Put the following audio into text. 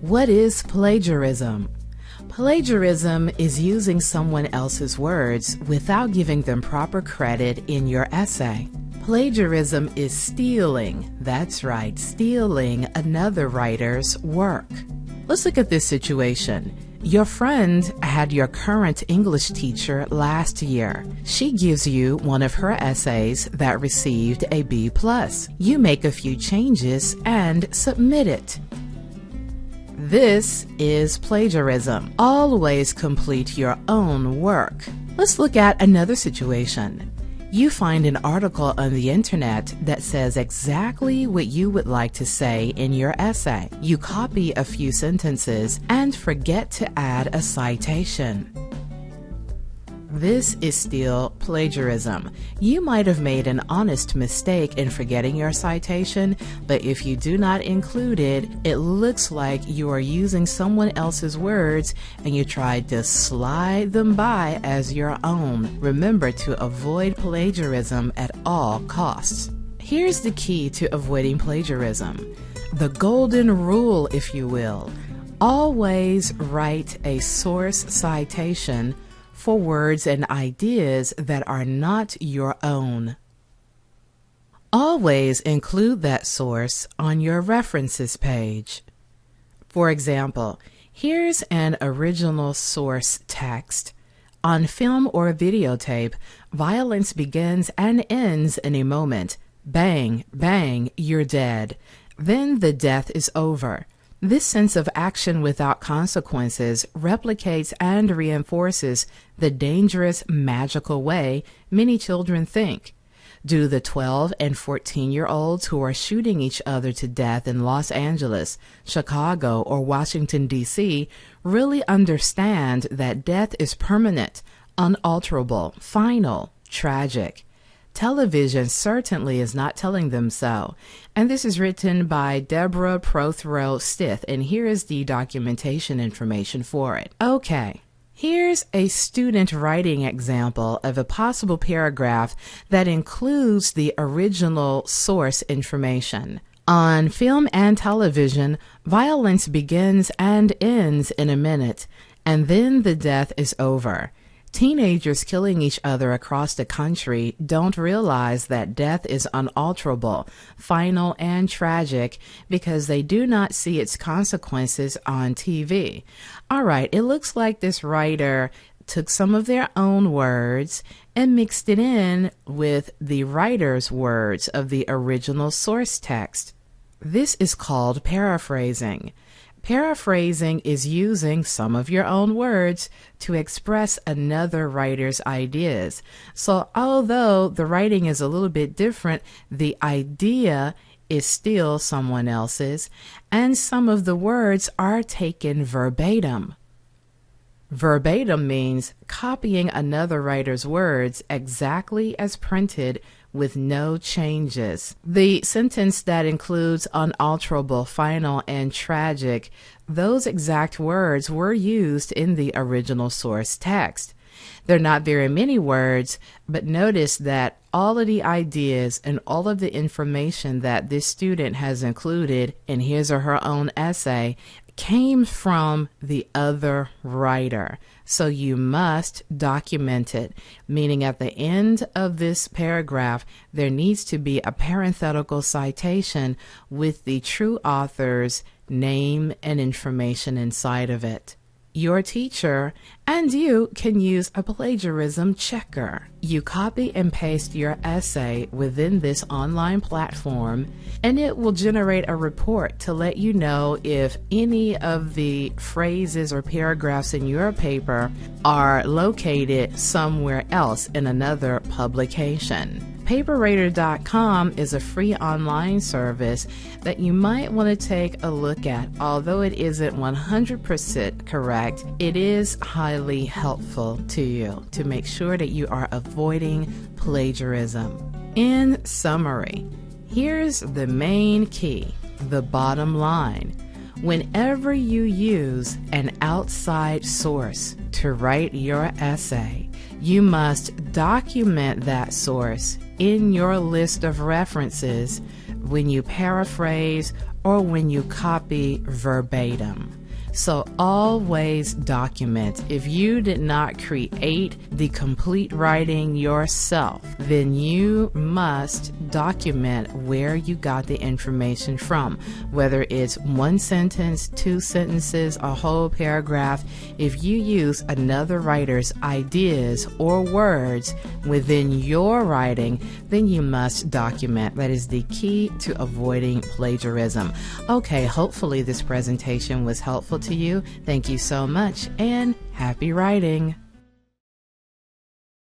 What is plagiarism? Plagiarism is using someone else's words without giving them proper credit in your essay. Plagiarism is stealing, that's right, stealing another writer's work. Let's look at this situation. Your friend had your current English teacher last year. She gives you one of her essays that received a B+. You make a few changes and submit it. This is plagiarism. Always complete your own work. Let's look at another situation. You find an article on the internet that says exactly what you would like to say in your essay. You copy a few sentences and forget to add a citation. This is still plagiarism. You might have made an honest mistake in forgetting your citation, but if you do not include it, it looks like you are using someone else's words and you tried to slide them by as your own. Remember to avoid plagiarism at all costs. Here's the key to avoiding plagiarism. The golden rule, if you will. Always write a source citation for words and ideas that are not your own. Always include that source on your references page. For example, here's an original source text. On film or videotape, violence begins and ends in a moment. Bang, bang, you're dead. Then the death is over. This sense of action without consequences replicates and reinforces the dangerous, magical way many children think. Do the 12 and 14-year-olds who are shooting each other to death in Los Angeles, Chicago, or Washington, D.C. really understand that death is permanent, unalterable, final, tragic? Television certainly is not telling them so. And this is written by Deborah Prothero Stith, and here is the documentation information for it. Okay, here's a student writing example of a possible paragraph that includes the original source information. On film and television, violence begins and ends in a minute, and then the death is over. Teenagers killing each other across the country don't realize that death is unalterable, final, and tragic because they do not see its consequences on TV. All right, it looks like this writer took some of their own words and mixed it in with the writer's words of the original source text. This is called paraphrasing. Paraphrasing is using some of your own words to express another writer's ideas. So although the writing is a little bit different, the idea is still someone else's, and some of the words are taken verbatim. Verbatim means copying another writer's words exactly as printed with no changes. The sentence that includes unalterable, final, and tragic, those exact words were used in the original source text. There are not very many words, but notice that all of the ideas and all of the information that this student has included in his or her own essay came from the other writer. So you must document it, meaning at the end of this paragraph, there needs to be a parenthetical citation with the true author's name and information inside of it. Your teacher and you can use a plagiarism checker. You copy and paste your essay within this online platform, and it will generate a report to let you know if any of the phrases or paragraphs in your paper are located somewhere else in another publication. Paperrater.com is a free online service that you might want to take a look at. Although it isn't 100% correct, it is highly helpful to you to make sure that you are avoiding plagiarism. In summary, here's the main key, the bottom line. Whenever you use an outside source to write your essay, you must document that source in your list of references when you paraphrase, or when you copy verbatim. So always document. If you did not create the complete writing yourself, then you must document where you got the information from, whether it's one sentence, two sentences, a whole paragraph. If you use another writer's ideas or words within your writing, then you must document. That is the key to avoiding plagiarism. Okay, hopefully this presentation was helpful to you. Thank you so much, and happy writing.